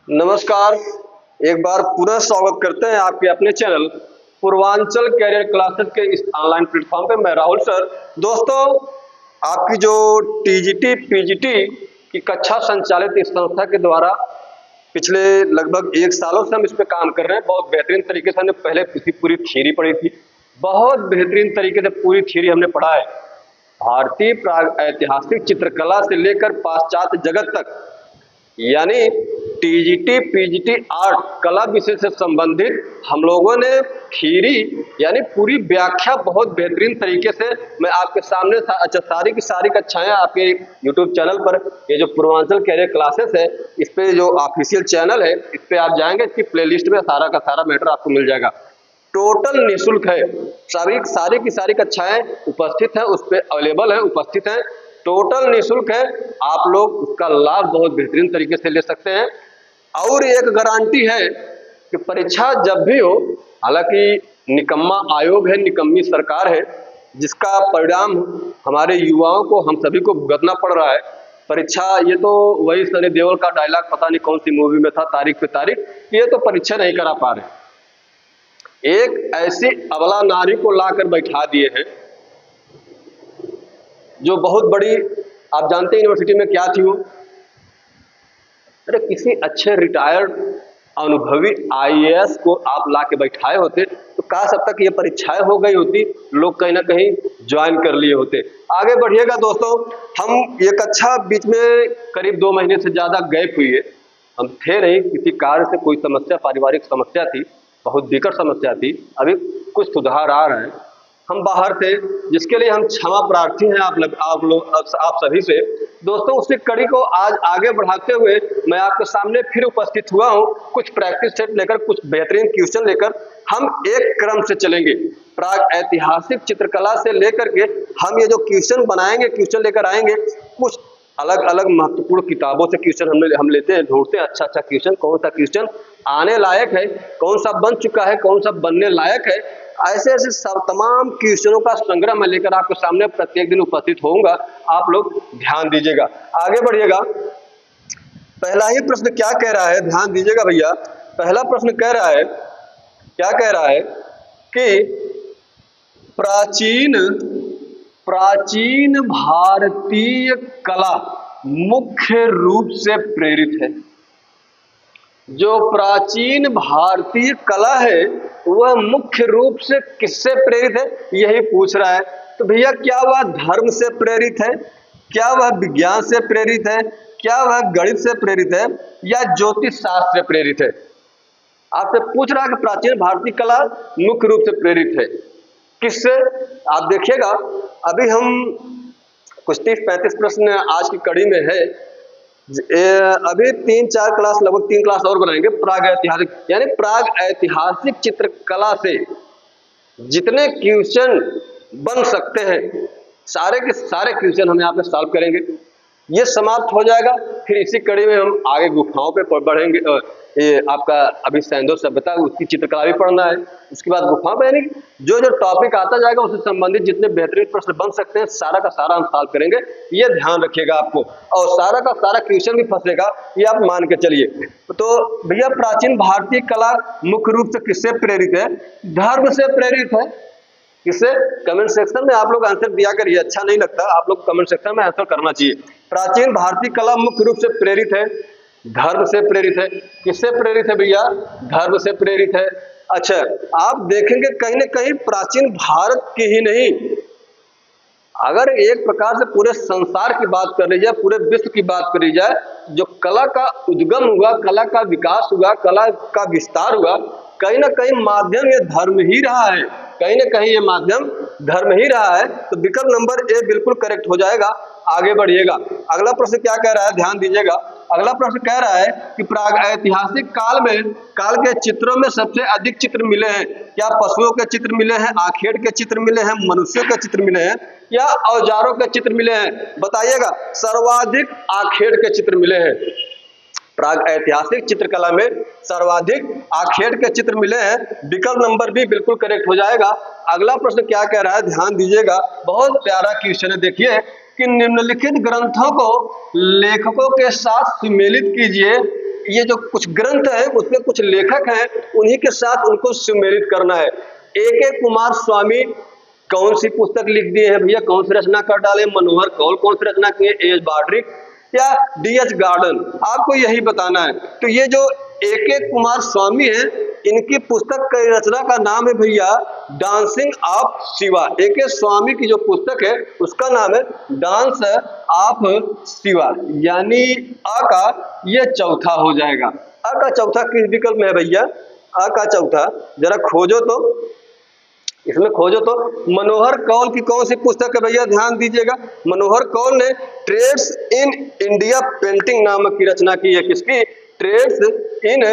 नमस्कार। एक बार पुनः स्वागत करते हैं आपके अपने चैनल पूर्वांचल कैरियर क्लासेस के इस ऑनलाइन प्लेटफॉर्म पे। मैं राहुल सर। दोस्तों, आपकी जो टीजीटी पीजीटी की कक्षा संचालित इस संस्था के द्वारा पिछले लगभग 1 सालों से हम इस पे काम कर रहे हैं। बहुत बेहतरीन तरीके से हमने पहले इसकी पूरी थ्योरी पढ़ी थी। बहुत बेहतरीन तरीके से पूरी थ्योरी हमने पढ़ा है। भारतीय प्राग ऐतिहासिक चित्रकला से लेकर पाश्चात्य जगत तक, यानी टीजीटी पीजीटी आर्ट कला विषय से संबंधित हम लोगों ने थ्योरी यानी पूरी व्याख्या बहुत बेहतरीन तरीके से मैं आपके सामने सारी की सारी कक्षाएं आपके यूट्यूब चैनल पर, ये जो पूर्वांचल कैरियर क्लासेस है, इस पे जो ऑफिशियल चैनल है, इस पे आप जाएंगे, इसकी प्लेलिस्ट में सारा का सारा मैटर आपको मिल जाएगा। टोटल निःशुल्क है। सारी की सारी कक्षाएं उपस्थित है, उस पर अवेलेबल है, उपस्थित है। टोटल निःशुल्क है। आप लोग उसका लाभ बहुत बेहतरीन तरीके से ले सकते हैं। और एक गारंटी है कि परीक्षा जब भी हो, हालांकि निकम्मा आयोग है, निकम्मी सरकार है, जिसका परिणाम हमारे युवाओं को, हम सभी को भुगतना पड़ रहा है। परीक्षा, ये तो वही सनी देओल का डायलॉग पता नहीं कौन सी मूवी में था, तारीख पे तारीख, ये तो परीक्षा नहीं करा पा रहे। एक ऐसी अबला नारी को लाकर बैठा दिए हैं जो बहुत बड़ी, आप जानते हैं यूनिवर्सिटी में क्या थी वो, अरे किसी अच्छे रिटायर्ड अनुभवी आईएएस को आप ला के बैठाए होते तो काश अब तक ये परीक्षाएं हो गई होती, लोग कहीं ना कहीं ज्वाइन कर लिए होते। आगे बढ़िएगा दोस्तों। हम ये कक्षा बीच में करीब 2 महीने से ज्यादा गैप हुई है। हम थे नहीं, किसी कार्य से कोई समस्या, पारिवारिक समस्या थी, बहुत विकट समस्या थी। अभी कुछ सुधार आ रहा है। हम बाहर थे, जिसके लिए हम क्षमा प्रार्थी हैं आप सभी से। दोस्तों, उसी कड़ी को आज आगे बढ़ाते हुए मैं आपके सामने फिर उपस्थित हुआ हूं, कुछ प्रैक्टिस सेट लेकर, कुछ बेहतरीन क्वेश्चन लेकर। हम एक क्रम से चलेंगे, प्राग ऐतिहासिक चित्रकला से लेकर के हम ये जो क्वेश्चन बनाएंगे, क्वेश्चन लेकर आएंगे। कुछ अलग अलग महत्वपूर्ण किताबों से क्वेश्चन हम लेते हैं, ढूंढते हैं अच्छा क्वेश्चन, कौन सा क्वेश्चन आने लायक है, कौन सा बन चुका है, कौन सा बनने लायक है। ऐसे ऐसे सब तमाम क्वेश्चनों का संग्रह मैं लेकर आपके सामने प्रत्येक दिन उपस्थित होऊंगा। आप लोग ध्यान दीजिएगा, आगे बढ़िएगा। पहला ही प्रश्न क्या कह रहा है, ध्यान दीजिएगा भैया। पहला प्रश्न कह रहा है, क्या कह रहा है कि प्राचीन भारतीय कला मुख्य रूप से प्रेरित है। जो प्राचीन भारतीय कला है वह मुख्य रूप से किससे प्रेरित है, यही पूछ रहा है। तो भैया, क्या वह धर्म से प्रेरित है, क्या वह विज्ञान से प्रेरित है, क्या वह गणित से प्रेरित है, या ज्योतिष शास्त्र से प्रेरित है? आपसे पूछ रहा है कि प्राचीन भारतीय कला मुख्य रूप से प्रेरित है किससे। आप देखिएगा, अभी हम कुछ 30-35 प्रश्न आज की कड़ी में है। अभी 3-4 क्लास, लगभग 3 क्लास और बनाएंगे प्राग ऐतिहासिक, यानी प्राग ऐतिहासिक चित्रकला से जितने क्वेश्चन बन सकते हैं, सारे के सारे क्वेश्चन हम यहाँ पे सॉल्व करेंगे। ये समाप्त हो जाएगा, फिर इसी कड़ी में हम आगे गुफाओं पे बढ़ेंगे। ये आपका अभी सैंधव सभ्यता, उसकी चित्रकला भी पढ़ना है। उसके बाद गुफाओं पे, यानी जो जो टॉपिक आता जाएगा उससे संबंधित जितने बेहतरीन प्रश्न बन सकते हैं, सारा का सारा हम सॉल्व करेंगे। ये ध्यान रखिएगा आपको, और सारा का सारा क्वेश्चन भी फंसेगा, ये आप मान के चलिए। तो भैया, प्राचीन भारतीय कला मुख्य रूप से किससे प्रेरित है? धर्म से प्रेरित है। किससे? कमेंट सेक्शन में आप लोग आंसर दिया करिए। अच्छा नहीं लगता, आप लोग कमेंट सेक्शन में आंसर करना चाहिए। प्राचीन भारतीय कला मुख्य रूप से प्रेरित है, धर्म से प्रेरित है। किससे प्रेरित है भैया? धर्म से प्रेरित है। अच्छा, आप देखेंगे कहीं ना कहीं प्राचीन भारत की ही नहीं, अगर एक प्रकार से पूरे संसार की बात कर ली जाए, पूरे विश्व की बात करी जाए, जो कला का उद्गम हुआ, कला का विकास हुआ, कला का विस्तार हुआ, कहीं ना कहीं माध्यम ये धर्म ही रहा है। कहीं ना कहीं ये माध्यम धर्म ही रहा है। तो विकल्प नंबर ए बिल्कुल करेक्ट हो जाएगा। आगे बढ़िएगा। अगला प्रश्न क्या कह रहा है, ध्यान दीजिएगा। अगला प्रश्न कह रहा है कि प्राग ऐतिहासिक काल के चित्रों में सबसे अधिक चित्र मिले हैं। क्या पशुओं के चित्र मिले हैं, आखेट के चित्र मिले हैं, मनुष्यों के चित्र मिले हैं, या औजारों के चित्र मिले हैं? बताइएगा। सर्वाधिक आखेट के चित्र मिले हैं। प्राग ऐतिहासिक चित्रकला में सर्वाधिक आखेट के चित्र मिले हैं। विकल्प नंबर बी बिल्कुल करेक्ट हो जाएगा। अगला प्रश्न क्या कह रहा है, ध्यान दीजिएगा। बहुत प्यारा क्वेश्चन है, देखिए कि निम्नलिखित ग्रंथों को लेखकों के साथ सुमेलित कीजिए ये जो कुछ ग्रंथ है उसमें कुछ लेखक हैं, उन्हीं के साथ उनको सुमेलित करना है। A.K. कुमार स्वामी कौन सी पुस्तक लिख दिए हैं भैया, कौन सी रचना कर डाले? मनोहर कौल कौन सी रचना किए? A.H. बाड्रिक या D.H. गार्डन? आपको यही बताना है। तो ये जो A.K. कुमार स्वामी है, इनकी पुस्तक की रचना का नाम है भैया डांसिंग ऑफ शिवा। A.K. स्वामी की जो पुस्तक है उसका नाम है डांस ऑफ शिवा, यानी अ का ये चौथा हो जाएगा। अ का चौथा किस विकल्प में है भैया? अ का चौथा जरा खोजो तो, इसमें खोजो तो। मनोहर कौल की कौन सी पुस्तक है भैया? ध्यान दीजिएगा, मनोहर कौल ने ट्रेड्स इन इंडिया पेंटिंग नामक की रचना की है। किसकी? ट्रेड्स इन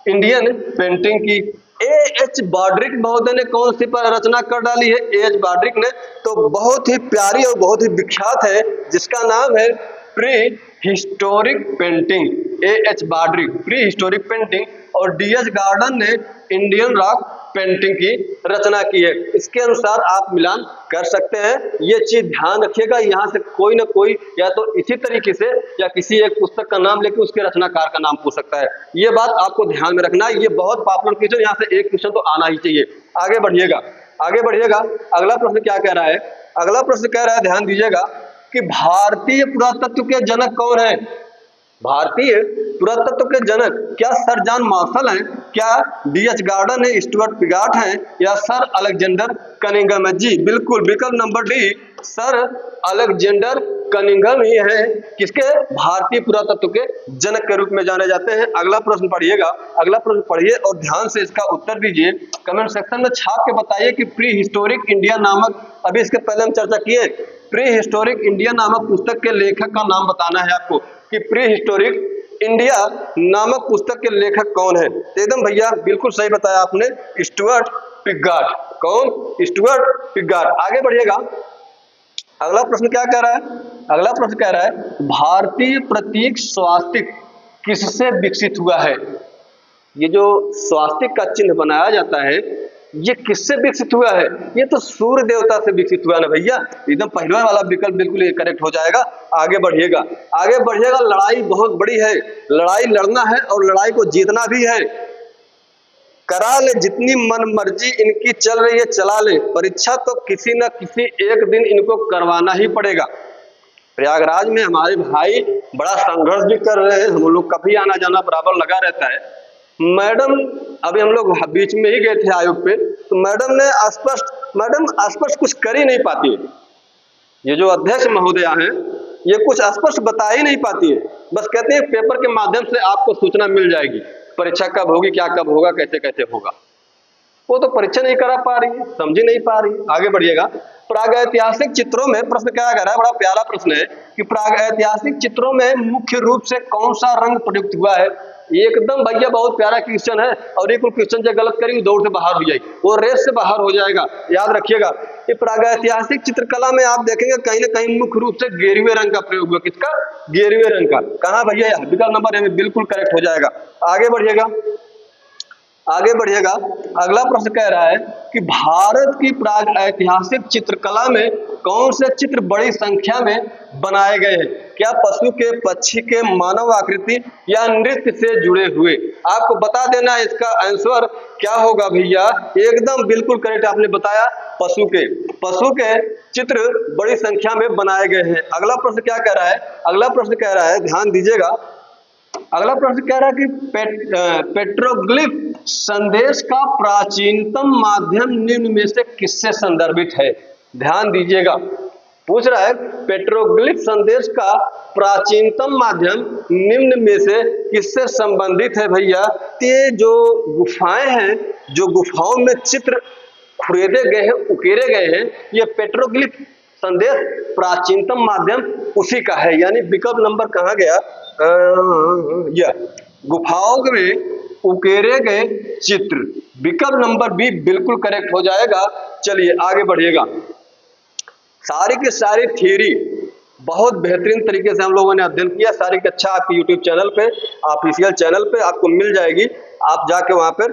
इंडियन पेंटिंग की। A.H. बाड्रिक महोदय ने कौन सी पर रचना कर डाली है? A.H. बाड्रिक ने तो बहुत ही प्यारी और बहुत ही विख्यात है, जिसका नाम है pre historic painting. A.H. Brodrick pre historic painting, और D.H. गार्डन ने इंडियन रॉक पेंटिंग की रचना की है। इसके अनुसार आप मिलान कर सकते हैं। ये चीज ध्यान रखिएगा, यहाँ से कोई ना कोई या तो इसी तरीके से या किसी एक पुस्तक का नाम लेके उसके रचनाकार का नाम पूछ सकता है। ये बात आपको ध्यान में रखना है। ये बहुत पॉपुलर क्वेश्चन, यहाँ से एक क्वेश्चन तो आना ही चाहिए। आगे बढ़िएगा, आगे बढ़िएगा। अगला प्रश्न क्या कह रहा है? अगला प्रश्न कह रहा है, ध्यान दीजिएगा, कि भारतीय पुरातत्व के जनक कौन है? भारतीय पुरातत्व के जनक क्या सर जॉन मार्शल हैं, क्या D.H. गार्डन है, स्टुअर्ट पिगाट हैं, या सर अलेक्जेंडर कनिंघम है? जी बिल्कुल, विकल्प number D, sir Alexander Cunningham ही है किसके? भारतीय पुरातत्व के जनक के रूप में जाने जाते हैं। अगला प्रश्न पढ़िएगा, अगला प्रश्न पढ़िए और ध्यान से इसका उत्तर दीजिए। कमेंट सेक्शन में छाप के बताइए कि प्री हिस्टोरिक इंडिया नामक, अभी इसके पहले हम चर्चा किए, प्री हिस्टोरिक इंडिया नामक पुस्तक के लेखक का नाम बताना है आपको कि प्री हिस्टोरिक इंडिया नामक पुस्तक के लेखक कौन है? एकदम भैया बिल्कुल सही बताया आपने, स्टुअर्ट पिगाट। कौन? स्टुअर्ट पिगाट। आगे बढ़िएगा, अगला प्रश्न क्या कह रहा है? अगला प्रश्न कह रहा है, भारतीय प्रतीक स्वास्तिक किससे विकसित हुआ है? ये जो स्वास्तिक का चिन्ह बनाया जाता है, ये किससे विकसित हुआ है? ये तो सूर्य देवता से विकसित हुआ ना भैया। एकदम पहला वाला विकल्प बिल्कुल ये करेक्ट हो जाएगा। आगे बढ़िएगा, आगे बढ़िएगा। लड़ाई बहुत बड़ी है, लड़ाई लड़ना है और लड़ाई को जीतना भी है। करा ले जितनी मन मर्जी इनकी चल रही है, चला ले, परीक्षा तो किसी न किसी एक दिन इनको करवाना ही पड़ेगा। प्रयागराज में हमारे भाई बड़ा संघर्ष भी कर रहे हैं, हम लोग का भी आना जाना बराबर लगा रहता है। मैडम अभी हम लोग बीच में ही गए थे आयोग पे, तो मैडम ने स्पष्ट कुछ कर ही नहीं पाती है। ये जो अध्यक्ष महोदया हैं, ये कुछ स्पष्ट बता ही नहीं पाती है, बस कहते हैं पेपर के माध्यम से आपको सूचना मिल जाएगी, परीक्षा कब होगी, क्या कब होगा, कैसे कैसे होगा। वो तो परीक्षा नहीं करा पा रही है, समझ नहीं पा रही। आगे बढ़िएगा, प्रागैतिहासिक चित्रों में प्रश्न क्या कर रहा है, बड़ा प्यारा प्रश्न है कि प्रागैतिहासिक चित्रों में मुख्य रूप से कौन सा रंग प्रयुक्त हुआ है? एकदम भैया बहुत प्यारा क्वेश्चन है, और एक क्वेश्चन जो गलत करेंगे दौड़ से बाहर हो जाएगी, वो रेस से बाहर हो जाएगा। याद रखिएगा, ये प्रागैतिहासिक चित्रकला में आप देखेंगे कहीं ना कहीं मुख्य रूप से गेरुए रंग का प्रयोग हुआ। किसका? गेरुए रंग का। कहाँ भैया? विकल्प नंबर ए बिल्कुल करेक्ट हो जाएगा। आगे बढ़िएगा, आगे बढ़िएगा। अगला प्रश्न कह रहा है कि भारत की प्राग ऐतिहासिक चित्रकला में कौन से चित्र बड़ी संख्या में बनाए गए हैं? क्या पशु के, पक्षी के, मानव आकृति या नृत्य से जुड़े हुए? आपको बता देना है इसका आंसर क्या होगा भैया। एकदम बिल्कुल करेक्ट आपने बताया, पशु के चित्र बड़ी संख्या में बनाए गए हैं। अगला प्रश्न क्या कह रहा है? अगला प्रश्न कह रहा है, ध्यान दीजिएगा, अगला प्रश्न कह रहा है कि पेट्रोग्लिफ संदेश का प्राचीनतम माध्यम निम्न में से किससे संदर्भित है? ध्यान दीजिएगा, पूछ रहा है पेट्रोग्लिफ संदेश का प्राचीनतम माध्यम निम्न में से किससे संबंधित है भैया? ये जो गुफाएं हैं, जो गुफाओं में चित्र खुरेदे गए हैं, उकेरे गए हैं, ये पेट्रोग्लिफ संदेश प्राचीनतम माध्यम उसी का है। यानी विकल्प नंबर कहाँ गया? गुफाओं में उकेरे गए चित्र, विकल्प नंबर बी बिल्कुल करेक्ट हो जाएगा। चलिए आगे बढ़िएगा। सारी की सारी थ्योरी बहुत बेहतरीन तरीके से हम लोगों ने अध्ययन किया। सारी की अच्छा आपके YouTube चैनल पे, ऑफिशियल चैनल पे आपको मिल जाएगी। आप जाके वहां पर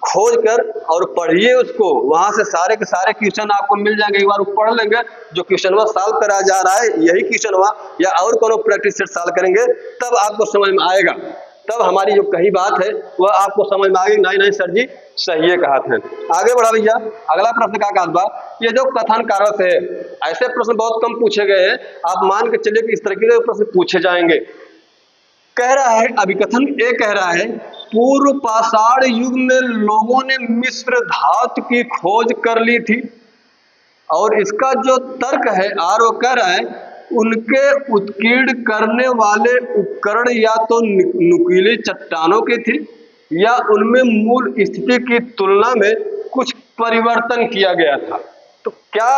खोज कर और पढ़िए उसको, वहां से सारे के सारे क्वेश्चन आपको मिल जाएंगे। एक बार पढ़ लेंगे जो क्वेश्चन सॉल्व करा जा रहा है यही क्वेश्चन या और कोनो प्रैक्टिस सेट सॉल्व करेंगे तब आपको समझ में आएगा, तब हमारी जो कही बात है वह आपको समझ में आएगी। नहीं नहीं सर जी सही है कहा था। आगे बढ़ा भैया, अगला प्रश्न का बा, ये जो कथन कारक है, ऐसे प्रश्न बहुत कम पूछे गए हैं, आप मान के चलिए कि इस तरीके के प्रश्न पूछे जाएंगे। कह रहा है अभिकथन ए कह रहा है पूर्व पाषाण युग में लोगों ने मिश्र धातु की खोज कर ली थी, और इसका जो तर्क है आर वो कह रहा है उनके उत्कीर्ण करने वाले उपकरण या तो नुकीली चट्टानों के थे या उनमें मूल स्थिति की तुलना में कुछ परिवर्तन किया गया था। तो क्या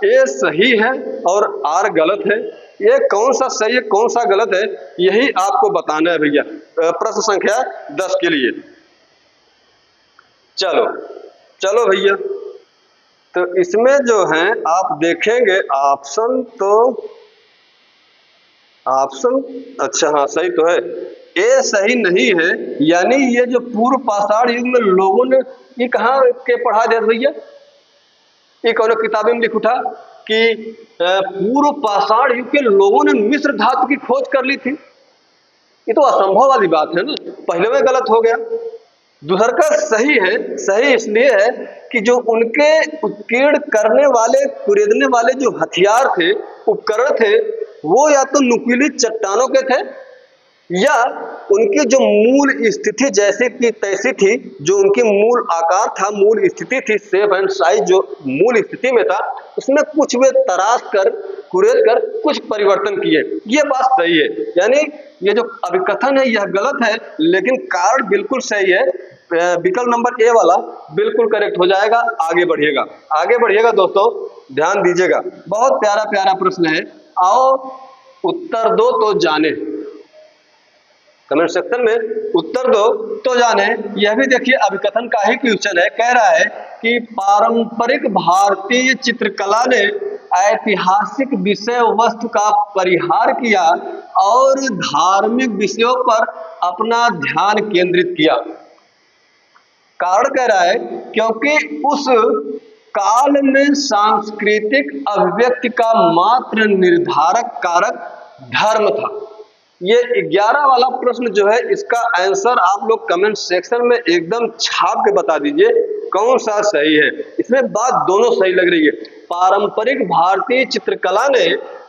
ये सही है और आर गलत है? ये कौन सा सही है कौन सा गलत है यही आपको बताना है भैया प्रश्न संख्या 10 के लिए। चलो चलो भैया, तो इसमें जो है आप देखेंगे ऑप्शन, तो ऑप्शन अच्छा हाँ सही तो है, ए सही नहीं है। यानी ये जो पूर्व पाषाण युग में लोगों ने, ये कहाँ के पढ़ा दिया भैया, ये कौन किताबें में लिख उठा कि पूर्व पाषाण युग के लोगों ने मिश्र धातु की खोज कर ली थी। ये तो असंभव वाली बात है ना, पहले में गलत हो गया। दूसरा का सही है, सही इसलिए है कि जो उनके उत्कीर्ण करने वाले कुरेदने वाले जो हथियार थे उपकरण थे वो या तो नुकीली चट्टानों के थे या उनकी जो मूल स्थिति जैसे कि तैसी थी, जो उनकी मूल आकार था, मूल स्थिति थी, शेप एंड साइज जो मूल स्थिति में था उसमें कुछ वे तराश कर कुरेद कर कुछ परिवर्तन किए। ये बात सही है, यानी ये जो अभिकथन है यह गलत है लेकिन कारण बिल्कुल सही है। विकल्प नंबर ए वाला बिल्कुल करेक्ट हो जाएगा। आगे बढ़िएगा, आगे बढ़िएगा दोस्तों, ध्यान दीजिएगा, बहुत प्यारा प्यारा प्रश्न है। आओ उत्तर दो तो जाने, कमेंट सेक्शन में उत्तर दो तो जाने। यह भी देखिए अभिकथन का ही क्वेश्चन है, कह रहा है कि पारंपरिक भारतीय चित्रकला ने ऐतिहासिक विषय वस्तु का परिहार किया और धार्मिक विषयों पर अपना ध्यान केंद्रित किया। कारण कह रहा है क्योंकि उस काल में सांस्कृतिक अभिव्यक्ति का मात्र निर्धारक कारक धर्म था। ये 11 वाला प्रश्न जो है इसका आंसर आप लोग कमेंट सेक्शन में एकदम छाप के बता दीजिए कौन सा सही है। इसमें बात दोनों सही लग रही है। पारंपरिक भारतीय चित्रकला ने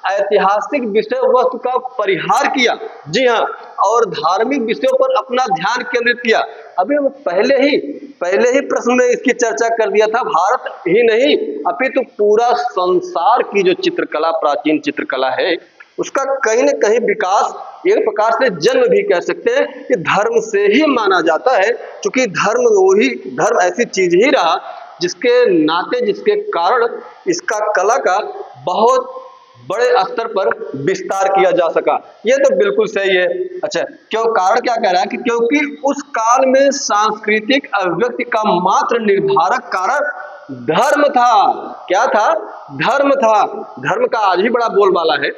ऐतिहासिक विषय वस्तु का परिहार किया, जी हाँ, और धार्मिक विषयों पर अपना ध्यान केंद्रित किया। अभी पहले ही प्रश्न में इसकी चर्चा कर दिया था। भारत ही नहीं अपितु पूरा संसार की जो चित्रकला, प्राचीन चित्रकला है, उसका कहीं न कहीं विकास एक प्रकार से जन्म भी कह सकते हैं कि धर्म से ही माना जाता है, क्योंकि धर्म ऐसी चीज ही रहा जिसके नाते, जिसके कारण इसका कला का बहुत बड़े स्तर पर विस्तार किया जा सका। ये तो बिल्कुल सही है। अच्छा, क्यों? कारण क्या कह रहा है कि क्योंकि उस काल में सांस्कृतिक अभिव्यक्ति का मात्र निर्धारक कारण धर्म था। क्या था? धर्म था। धर्म का आज ही बड़ा बोलबाला है।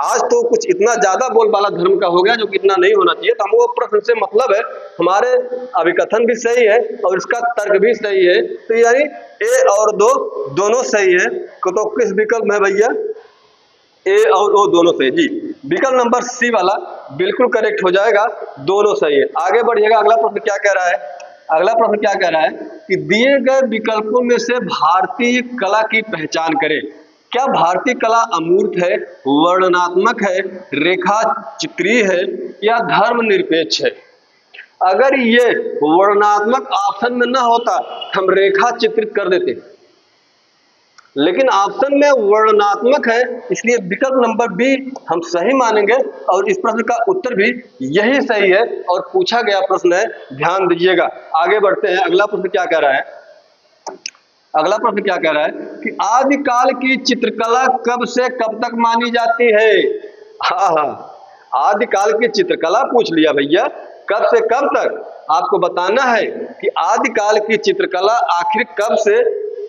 आज तो कुछ इतना ज्यादा बोलबाला धर्म का हो गया जो कि इतना नहीं होना चाहिए। तो हमको प्रश्न से मतलब है, हमारे अभिकथन भी सही है और इसका तर्क भी सही है, तो यानी ए और दो दोनों सही है। तो किस विकल्प में भैया? ए और ओ दोनों सही जी। विकल्प नंबर सी वाला बिल्कुल करेक्ट हो जाएगा, दोनों सही है। आगे बढ़िएगा, अगला प्रश्न क्या कह रहा है? अगला प्रश्न क्या कह रहा है कि दिए गए विकल्पों में से भारतीय कला की पहचान करें। क्या भारतीय कला अमूर्त है, वर्णनात्मक है, रेखा चित्रीय है या धर्मनिरपेक्ष है? अगर ये वर्णनात्मक ऑप्शन में न होता हम रेखा चित्रित कर देते, लेकिन ऑप्शन में वर्णनात्मक है, इसलिए विकल्प नंबर बी हम सही मानेंगे और इस प्रश्न का उत्तर भी यही सही है और पूछा गया प्रश्न है, ध्यान दीजिएगा। आगे बढ़ते हैं, अगला प्रश्न क्या कह रहा है? अगला प्रश्न क्या कह रहा है कि आदिकाल की चित्रकला कब से कब तक मानी जाती है? आदिकाल की चित्रकला पूछ लिया भैया, कब से कब तक आपको बताना है कि आदिकाल की चित्रकला आखिर कब से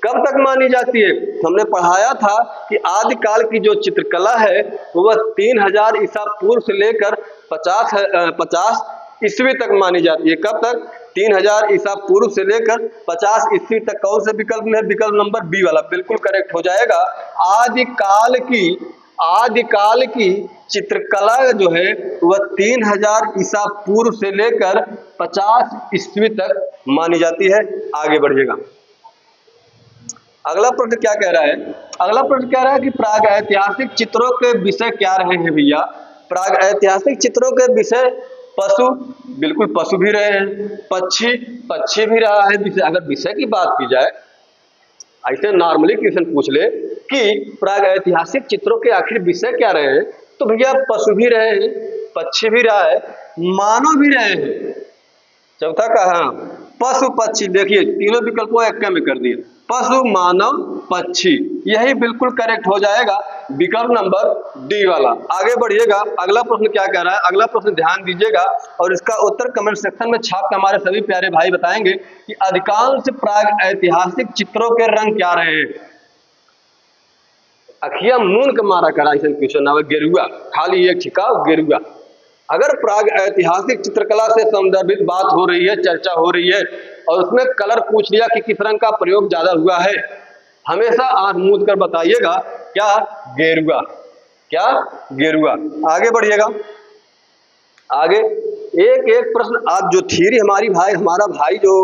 कब तक मानी जाती है। तो हमने पढ़ाया था कि आदिकाल की जो चित्रकला है वह 3000 ईसा पूर्व से लेकर 50 ईस्वी तक मानी जाती है। कब तक? 3000 ईसा पूर्व से लेकर 50 ईस्वी तक कौन से विकल्प में है? विकल्प नंबर बी वाला बिल्कुल करेक्ट हो जाएगा। आदिकाल की चित्रकला जो है वह 3000 ईसा पूर्व से लेकर 50 ईस्वी तक मानी जाती है। आगे बढ़िएगा। अगला प्रश्न क्या कह रहा है? अगला प्रश्न कह रहा है कि प्राग ऐतिहासिक चित्रों के विषय क्या रहे हैं भैया? प्राग ऐतिहासिक चित्रों के विषय पशु, बिल्कुल पशु भी रहे हैं, पक्षी भी रहा है विषय। अगर विषय की बात की जाए, ऐसे नॉर्मली क्वेश्चन पूछ ले कि प्राग ऐतिहासिक चित्रों के आखिर विषय क्या रहे हैं, तो भैया पशु भी रहे हैं, पक्षी भी रहा है, मानव भी रहे हैं। चौथा कहा पशु पक्षी, देखिए तीनों विकल्पों एक में कर दिए, पशु मानव पक्षी, यही बिल्कुल करेक्ट हो जाएगा विकल्प नंबर डी वाला। आगे बढ़िएगा। अगला प्रश्न क्या कह रहा है? अगला प्रश्न ध्यान दीजिएगा और इसका उत्तर कमेंट सेक्शन में छाप के हमारे सभी प्यारे भाई बताएंगे कि अधिकांश प्राग ऐतिहासिक चित्रों के रंग क्या रहे हैं। अखिया मून के मारा करा ऐसा क्वेश्चन आवे, गेरुआ खाली एक छिकाव गेरुआ। अगर प्राग ऐतिहासिक चित्रकला से संदर्भित बात हो रही है, चर्चा हो रही है और उसमें कलर पूछ लिया कि किस रंग का प्रयोग ज्यादा हुआ है, हमेशा आंख मूंद कर बताइएगा क्या? गेरुआ। क्या? गेरुआ। आगे बढ़िएगा। आगे एक एक प्रश्न आप जो थ्योरी हमारा भाई जो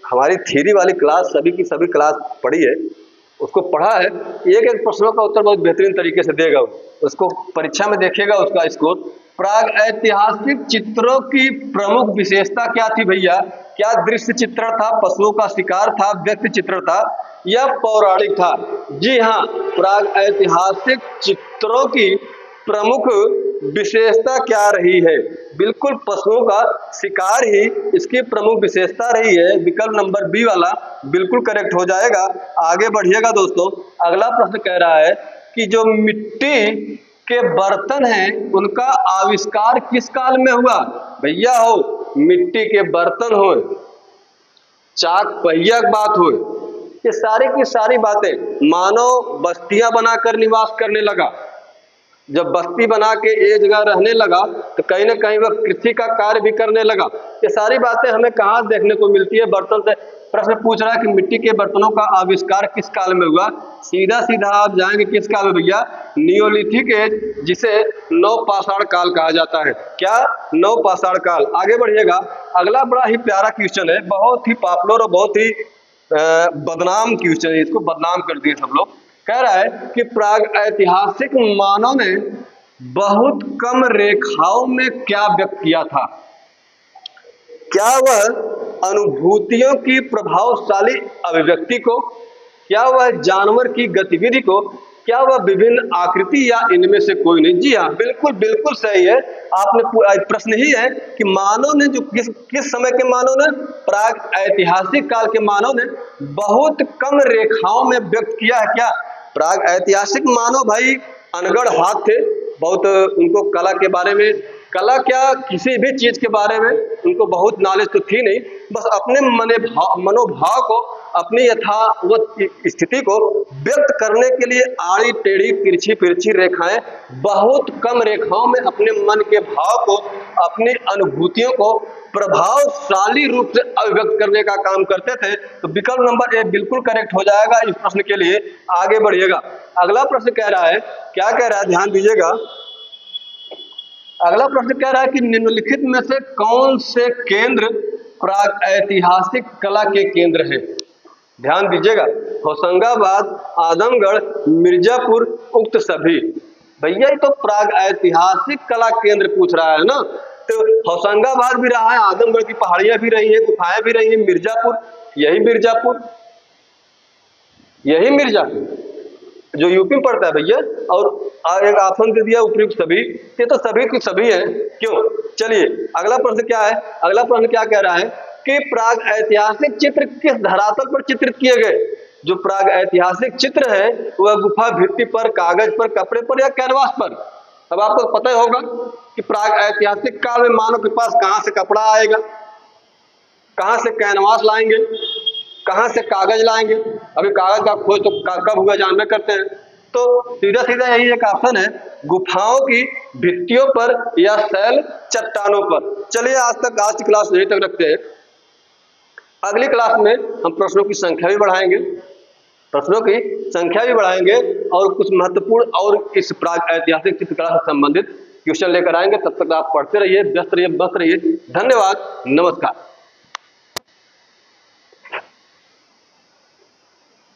हमारी थ्योरी वाली क्लास सभी की सभी क्लास पढ़ी है, उसको पढ़ा है, एक एक प्रश्नों का उत्तर बहुत बेहतरीन तरीके से देगा। उसको परीक्षा में देखिएगा उसका स्कोर। प्राग ऐतिहासिक चित्रों की प्रमुख विशेषता क्या थी भैया? क्या दृश्य चित्रण था, पशुओं का शिकार था, व्यक्ति चित्रण था या पौराणिक था? जी हाँ, प्राग ऐतिहासिक चित्रों की प्रमुख विशेषता क्या रही है? बिल्कुल पशुओं का शिकार ही इसकी प्रमुख विशेषता रही है। विकल्प नंबर बी वाला बिल्कुल करेक्ट हो जाएगा। आगे बढ़िएगा दोस्तों। अगला प्रश्न कह रहा है कि जो मिट्टी के बर्तन हैं उनका आविष्कार किस काल में हुआ? भैया हो मिट्टी के बर्तन हो, चाक पहिया की बात हो, ये सारी की सारी बातें मानव बस्तियां बनाकर निवास करने लगा। जब बस्ती बना के एक जगह रहने लगा तो कहीं ना कहीं वह कृषि का कार्य भी करने लगा। ये सारी बातें हमें कहाँ देखने को मिलती है? बर्तन से प्रश्न पूछ रहा है कि मिट्टी के बर्तनों का आविष्कार किस काल में हुआ? सीधा सीधा आप जाएंगे किस काल में भैया? नियोलिथिक एज, जिसे नवपाषाण काल कहा जाता है। क्या? नवपाषाण काल। आगे बढ़िएगा। अगला बड़ा ही प्यारा क्वेश्चन है, बहुत ही पॉपुलर और बहुत ही बदनाम क्वेश्चन है, इसको बदनाम कर दिए सब लोग। कह रहा है कि प्राग ऐतिहासिक मानव ने बहुत कम रेखाओं में क्या व्यक्त किया था? क्या वह अनुभूतियों की प्रभावशाली अभिव्यक्ति को, क्या वह जानवर की गतिविधि को, क्या वह विभिन्न आकृति या इनमें से कोई नहीं? जी हाँ, बिल्कुल बिल्कुल सही है। आपने प्रश्न ही है कि मानव ने जो किस समय के मानव ने, प्राग ऐतिहासिक काल के मानव ने बहुत कम रेखाओं में व्यक्त किया है। क्या? प्राग ऐतिहासिक मानव भाई अनगढ़ हाथ थे, बहुत उनको कला के बारे में, कला क्या किसी भी चीज के बारे में उनको बहुत नॉलेज तो थी नहीं, बस अपने मनोभाव को, अपनी यथावत स्थिति को व्यक्त करने के लिए आड़ी टेढ़ी तिरछी फिरछी रेखाएं, बहुत कम रेखाओं में अपने मन के भाव को, अपनी अनुभूतियों को प्रभावशाली रूप से अभिव्यक्त करने का काम करते थे। तो विकल्प नंबर ए बिल्कुल करेक्ट हो जाएगा इस प्रश्न के लिए। आगे बढ़िएगा। अगला प्रश्न कह रहा है, क्या कह रहा है ध्यान दीजिएगा। अगला प्रश्न कह रहा है कि निम्नलिखित में से कौन से केंद्र प्राग ऐतिहासिक कला के केंद्र हैं? ध्यान दीजिएगा। होशंगाबाद, आजमगढ़, मिर्जापुर, उक्त सभी। भैया ये तो प्राग ऐतिहासिक कला केंद्र पूछ रहा है ना, तो होशंगाबाद भी रहा है, आजमगढ़ की पहाड़ियां भी रही है, गुफाएं भी रही है, मिर्जापुर, यही मिर्जापुर जो यूपी में पड़ता है भैया। और एक ऑप्शन दे दिया उपयुक्त सभी, ये तो सभी की सभी है क्यों? चलिए अगला प्रश्न क्या है? अगला प्रश्न क्या कह रहा है कि प्राग ऐतिहासिक चित्र किस धरातल पर चित्रित किए गए? जो प्राग ऐतिहासिक चित्र है वह गुफा भित्ति पर, कागज पर, कपड़े पर या कैनवास पर? अब आपको पता ही होगा कि प्राग ऐतिहासिक काल में मानव के पास कहां से कपड़ा आएगा, कहां से कैनवास लाएंगे, कहां से कागज लाएंगे? अभी कागज का खोज तो कब हुआ जानबे करते हैं। तो सीधा सीधा यही एक ऑप्शन है, गुफाओं की भित्तियों पर या शैल चट्टानों पर। चलिए आज की क्लास यहीं तक रखते हैं। अगली क्लास में हम प्रश्नों की संख्या भी बढ़ाएंगे, और कुछ महत्वपूर्ण और इस प्राग ऐतिहासिक चित्रकला से संबंधित क्वेश्चन लेकर आएंगे। तब तक आप पढ़ते रहिए, व्यस्त रहिए, मस्त रहिए। धन्यवाद, नमस्कार।